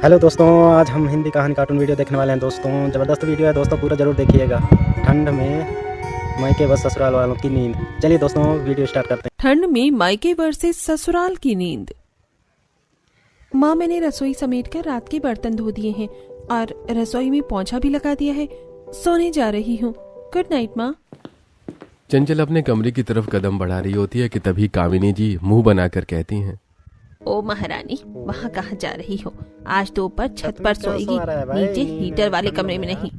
Hello दोस्तों, आज हम हिंदी कहानी कार्टून वीडियो देखने वाले हैं दोस्तों। ज़बरदस्त वीडियो है दोस्तों, पूरा ज़रूर देखिएगा। ठंड में मायके व ससुराल वालों की नींद। चलिए दोस्तों वीडियो स्टार्ट करते हैं। ठंड में मायके वर्सेस ससुराल की नींद। माँ, मैंने रसोई समेटकर रात के बर्तन धो दिए हैं और रसोई में पोंछा भी लगा दिया है। सोने जा रही हूँ। गुड नाइट माँ। चंचल अपने कमरे की तरफ कदम बढ़ा रही होती है कि तभी कामिनी जी मुंह बनाकर कहती हैं, ओ महारानी, वहाँ कहाँ जा रही हो? आज तो ऊपर छत पर सोएगी, नीचे हीटर वाले कमरे में नहीं।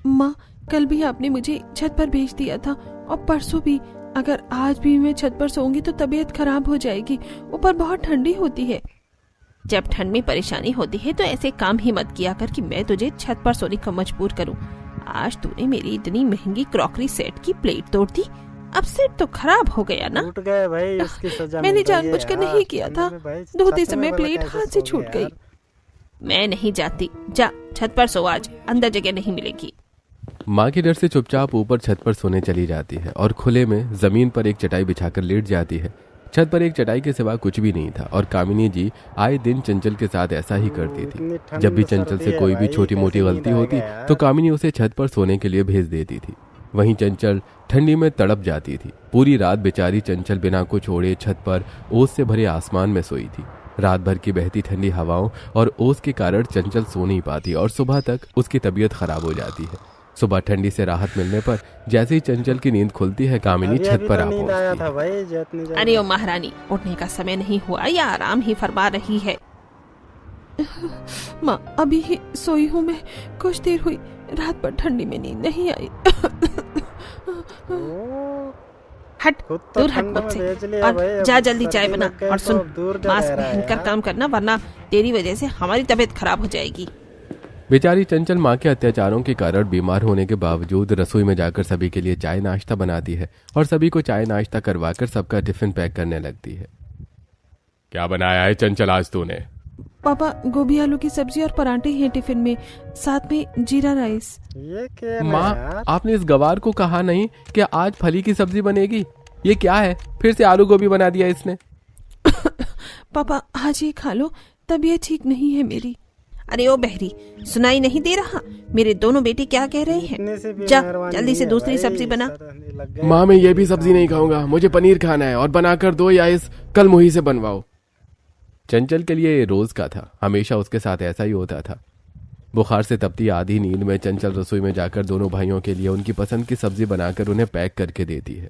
माँ, कल भी आपने मुझे छत पर भेज दिया था और परसों भी। अगर आज भी मैं छत पर सोऊंगी तो तबीयत खराब हो जाएगी। ऊपर बहुत ठंडी होती है। जब ठंड में परेशानी होती है तो ऐसे काम ही मत किया कर कि मैं तुझे छत पर सोने को मजबूर करूं। आज तूने मेरी इतनी महंगी क्रॉकरी सेट की प्लेट तोड़ दी। अब सेट तो खराब हो गया ना। टूट गए भाई, इसकी सजा मैंने जानबूझकर नहीं किया था। धोते समय प्लेट हाथ से छूट गई। मैं नहीं जाती। जा छत पर सो, आज अंदर जगह नहीं मिलेगी। माँ के डर से चुपचाप ऊपर छत पर सोने चली जाती है और खुले में जमीन पर एक चटाई बिछाकर लेट जाती है। छत पर एक चटाई के सिवा कुछ भी नहीं था और कामिनी जी आए दिन चंचल के साथ ऐसा ही करती थी। जब भी चंचल से कोई भी छोटी मोटी गलती होती तो कामिनी उसे छत पर सोने के लिए भेज देती थी। वहीं चंचल ठंडी में तड़प जाती थी। पूरी रात बेचारी चंचल बिना कुछ ओढ़े छत पर ओस से भरे आसमान में सोई थी। रात भर की बहती ठंडी हवाओं और ओस के कारण चंचल सो नहीं पाती और सुबह तक उसकी तबीयत खराब हो जाती है। सुबह ठंडी से राहत मिलने पर जैसे ही चंचल की नींद खुलती है, कामिनी छत पर आ पहुंचती है। अरे ओ महारानी, उठने का समय नहीं हुआ या आराम ही फरमा रही है? माँ, अभी ही सोई हूँ मैं। कुछ देर हुई। रात भर ठंडी में नींद नहीं आई। हट, दूर हट मुझसे और जा जल्दी चाय बना। और सुन, मास्क पहनकर काम करना, वरना तेरी वजह से हमारी तबीयत खराब हो जाएगी। बेचारी चंचल माँ के अत्याचारों के कारण बीमार होने के बावजूद रसोई में जाकर सभी के लिए चाय नाश्ता बनाती है और सभी को चाय नाश्ता करवाकर सबका टिफिन पैक करने लगती है। क्या बनाया है चंचल आज तूने? पापा, गोभी आलू की सब्जी और पराठे हैं टिफिन में, साथ में जीरा राइस। ये क्या माँ, आपने इस गवार को कहा नहीं कि आज फली की सब्जी बनेगी? ये क्या है, फिर से आलू गोभी बना दिया इसने? पापा, आज ये खा लो, तबीयत ठीक नहीं है मेरी। अरे ओ बहरी, सुनाई नहीं दे रहा? मेरे दोनों बेटे क्या कह रहे हैं? जा जल्दी से दूसरी सब्जी बना। माँ, मैं ये भी सब्जी नहीं खाऊंगा, मुझे पनीर खाना है और बनाकर दो या इस कल मुही से बनवाओ। चंचल के लिए ये रोज का था, हमेशा उसके साथ ऐसा ही होता था। बुखार से तपती आधी नींद में चंचल रसोई में जाकर दोनों भाइयों के लिए उनकी पसंद की सब्जी बनाकर उन्हें पैक करके देती है।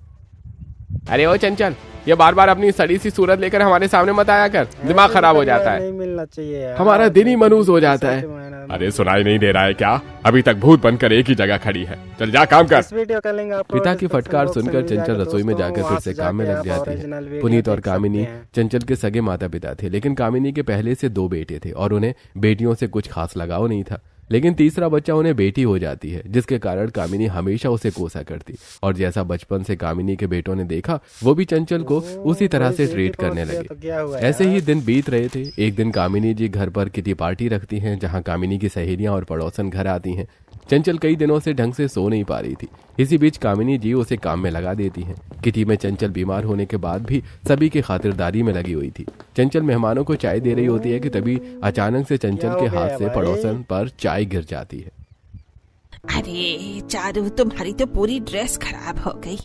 अरे ओ चंचल, ये बार बार अपनी सड़ी सी सूरत लेकर हमारे सामने मत आया कर, दिमाग खराब हो जाता है। नहीं मिलना चाहिए यार, हमारा दिन ही मनूस हो जाता है। अरे सुनाई नहीं दे रहा है क्या? अभी तक भूत बनकर एक ही जगह खड़ी है। चल जा काम कर। पिता की फटकार सुनकर चंचल रसोई में जाकर फिर से काम में लग जाती है। पुनीत और कामिनी चंचल के सगे माता पिता थे, लेकिन कामिनी के पहले से 2 बेटे थे और उन्हें बेटियों से कुछ खास लगाव नहीं था। लेकिन तीसरा बच्चा उन्हें बेटी हो जाती है, जिसके कारण कामिनी हमेशा उसे कोसा करती और जैसा बचपन से कामिनी के बेटों ने देखा, वो भी चंचल को उसी तरह से ट्रीट करने लगे। ऐसे ही दिन बीत रहे थे। एक दिन कामिनी जी घर पर किटी पार्टी रखती हैं, जहां कामिनी की सहेलियां और पड़ोसन घर आती हैं। चंचल कई दिनों से ढंग से सो नहीं पा रही थी। इसी बीच कामिनी जी उसे काम में लगा देती हैं। किटी में चंचल बीमार होने के बाद भी सभी की खातिरदारी में लगी हुई थी। चंचल मेहमानों को चाय दे रही होती है कि तभी अचानक से चंचल के हाथ से पड़ोसन पर चाय गिर जाती है। अरे चारू, तुम्हारी तो पूरी ड्रेस खराब हो गई।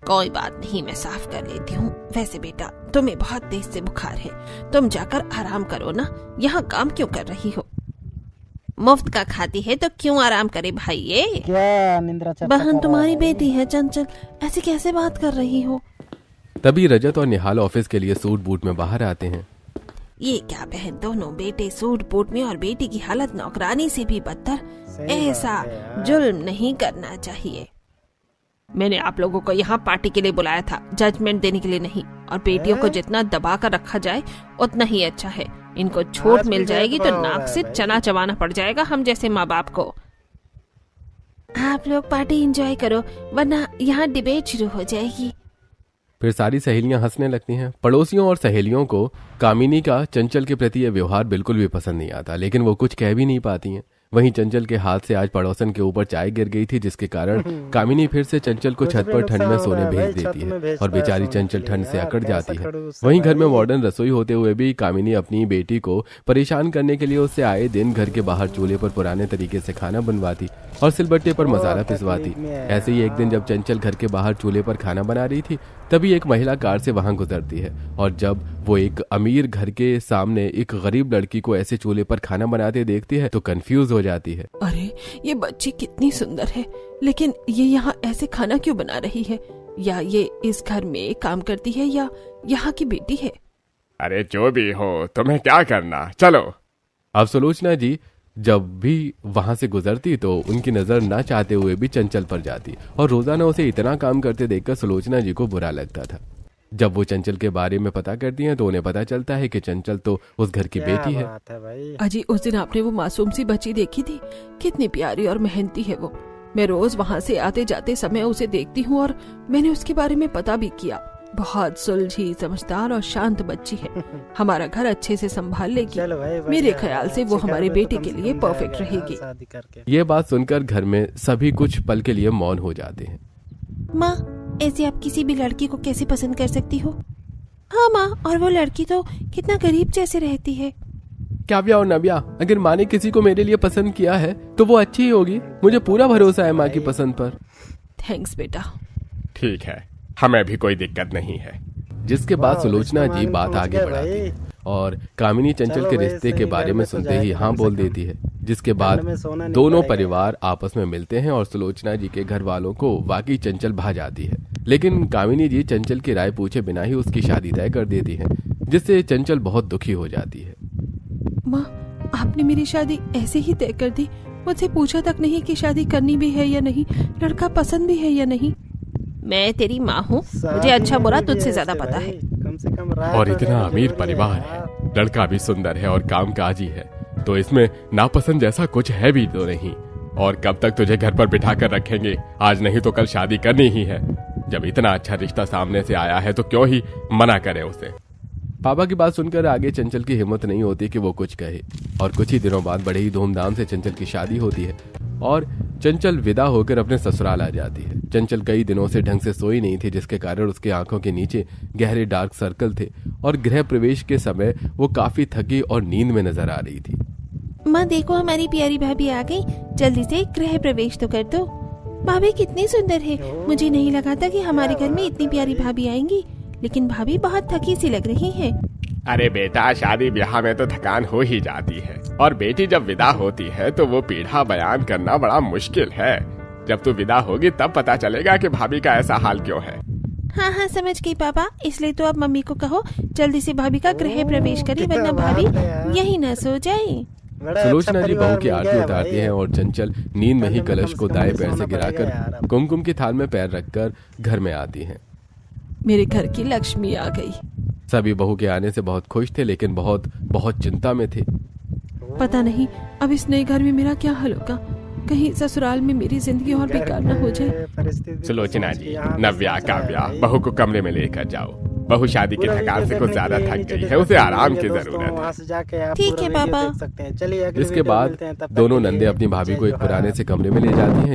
कोई बात नहीं, मैं साफ कर लेती हूँ। वैसे बेटा, तुम्हें बहुत तेज से बुखार है, तुम जाकर आराम करो ना। यहाँ काम क्यों कर रही हो? मुफ्त का खाती है तो क्यों आराम करे भाई? ये क्या निंद्रा बहन तुम्हारी बेटी है चंचल, ऐसे कैसे बात कर रही हो? तभी रजत और निहाल ऑफिस के लिए सूट बूट में बाहर आते हैं। ये क्या बहन, दोनों बेटे सूट बूट में और बेटी की हालत नौकरानी से भी बदतर। ऐसा जुल्म नहीं करना चाहिए। मैंने आप लोगों को यहाँ पार्टी के लिए बुलाया था, जजमेंट देने के लिए नहीं। और बेटियों को जितना दबा कर रखा जाए उतना ही अच्छा है। इनको छूट मिल जाएगी तो नाक से चना चबाना पड़ जाएगा हम जैसे माँ बाप को। आप लोग पार्टी एंजॉय करो, वरना यहाँ डिबेट शुरू हो जाएगी। फिर सारी सहेलियां हंसने लगती हैं। पड़ोसियों और सहेलियों को कामिनी का चंचल के प्रति यह व्यवहार बिल्कुल भी पसंद नहीं आता, लेकिन वो कुछ कह भी नहीं पाती हैं। वहीं चंचल के हाथ से आज पड़ोसन के ऊपर चाय गिर गई थी, जिसके कारण कामिनी फिर से चंचल को छत पर ठंड में सोने भेज देती है और बेचारी चंचल ठंड से अकड़ जाती है। वहीं घर में मॉडर्न रसोई होते हुए भी कामिनी अपनी बेटी को परेशान करने के लिए उससे आए दिन घर के बाहर चूल्हे पर पुराने तरीके से खाना बनवाती और सिलबट्टे पर मसाला पिसवाती। ऐसे ही एक दिन जब चंचल घर के बाहर चूल्हे पर खाना बना रही थी, तभी एक महिला कार से वहां गुजरती है और जब वो एक अमीर घर के सामने एक गरीब लड़की को ऐसे चूल्हे पर खाना बनाते देखती है तो कंफ्यूज हो जाती है। अरे ये बच्ची कितनी सुंदर है, लेकिन ये यहाँ ऐसे खाना क्यों बना रही है? या ये इस घर में काम करती है या यहाँ की बेटी है? अरे जो भी हो, तुम्हें क्या करना, चलो। अब सुलोचना जी जब भी वहां से गुजरती तो उनकी नजर ना चाहते हुए भी चंचल पर जाती और रोजाना उसे इतना काम करते देखकर सुलोचना जी को बुरा लगता था। जब वो चंचल के बारे में पता करती हैं तो उन्हें पता चलता है कि चंचल तो उस घर की बेटी है। अजी उस दिन आपने वो मासूम सी बच्ची देखी थी, कितनी प्यारी और मेहनती है वो। मैं रोज वहाँ से आते जाते समय उसे देखती हूँ और मैंने उसके बारे में पता भी किया। बहुत सुलझी, समझदार और शांत बच्ची है। हमारा घर अच्छे से संभाल लेगी। मेरे ख्याल से वो हमारे बेटे के लिए परफेक्ट रहेगी। ये बात सुनकर घर में सभी कुछ पल के लिए मौन हो जाते हैं। माँ, ऐसे आप किसी भी लड़की को कैसे पसंद कर सकती हो? हाँ माँ, और वो लड़की तो कितना गरीब जैसे रहती है। काव्या और नव्या, अगर माँ ने किसी को मेरे लिए पसंद किया है तो वो अच्छी ही होगी। मुझे पूरा भरोसा है माँ की पसंद पर। थैंक्स बेटा। ठीक है, हमें भी कोई दिक्कत नहीं है। जिसके बाद सुलोचना जी बात आगे बढ़ाती और कामिनी चंचल के रिश्ते के बारे में सुनते ही हाँ बोल देती है, जिसके बाद दोनों परिवार आपस में मिलते हैं और सुलोचना जी के घर वालों को वाकई चंचल भा जाती है। लेकिन कामिनी जी चंचल की राय पूछे बिना ही उसकी शादी तय कर देती है, जिससे चंचल बहुत दुखी हो जाती है। माँ, आपने मेरी शादी ऐसे ही तय कर दी, मुझसे पूछा तक नहीं कि शादी करनी भी है या नहीं, लड़का पसंद भी है या नहीं। मैं तेरी माँ हूँ, मुझे अच्छा बुरा तुझसे ज्यादा पता है। और इतना अमीर परिवार है, लड़का भी सुंदर है और कामकाजी है, तो इसमें नापसंद जैसा कुछ है भी तो नहीं। और कब तक तुझे घर पर बिठा कर रखेंगे? आज नहीं तो कल शादी करनी ही है। जब इतना अच्छा रिश्ता सामने से आया है तो क्यों ही मना करे उसे। पापा की बात सुनकर आगे चंचल की हिम्मत नहीं होती कि वो कुछ कहे और कुछ ही दिनों बाद बड़े ही धूमधाम से चंचल की शादी होती है और चंचल विदा होकर अपने ससुराल आ जाती है। चंचल कई दिनों से ढंग से सोई नहीं थी, जिसके कारण उसकी आंखों के नीचे गहरे डार्क सर्कल थे और गृह प्रवेश के समय वो काफी थकी और नींद में नजर आ रही थी। माँ देखो, हमारी प्यारी भाभी आ गई, जल्दी से गृह प्रवेश तो कर दो। भाभी कितनी सुंदर है, मुझे नहीं लगा था कि हमारे घर में इतनी प्यारी भाभी आएंगी, लेकिन भाभी बहुत थकी सी लग रही है। अरे बेटा, शादी ब्याह में तो थकान हो ही जाती है और बेटी जब विदा होती है तो वो पीढ़ा बयान करना बड़ा मुश्किल है। जब तू विदा होगी तब पता चलेगा कि भाभी का ऐसा हाल क्यों है। हाँ हाँ समझ गई पापा, इसलिए तो अब मम्मी को कहो जल्दी से भाभी का गृह प्रवेश करे, वरना भाभी यही न सो जाए। सुलोचना जी बहू की आरती उतारती हैं और चंचल नींद में ही कलश को दाएं पैर से गिराकर कुमकुम की थाल में पैर रखकर घर में आती हैं। मेरे घर की लक्ष्मी आ गई। सभी बहू के आने से बहुत खुश थे, लेकिन बहुत बहुत चिंता में थे। पता नहीं अब इस नए घर में मेरा क्या हाल होगा, कहीं ससुराल में मेरी जिंदगी और बेकार न हो जाए। सुलोचना जी, नव्या, काव्या, बहू को कमरे में लेकर जाओ। बहू शादी की थकान से कुछ ज्यादा थक गई है, उसे आराम की जरूरत है। ठीक है पापा। इसके बाद दोनों नंदे अपनी भाभी को एक पुराने से कमरे में ले जाती हैं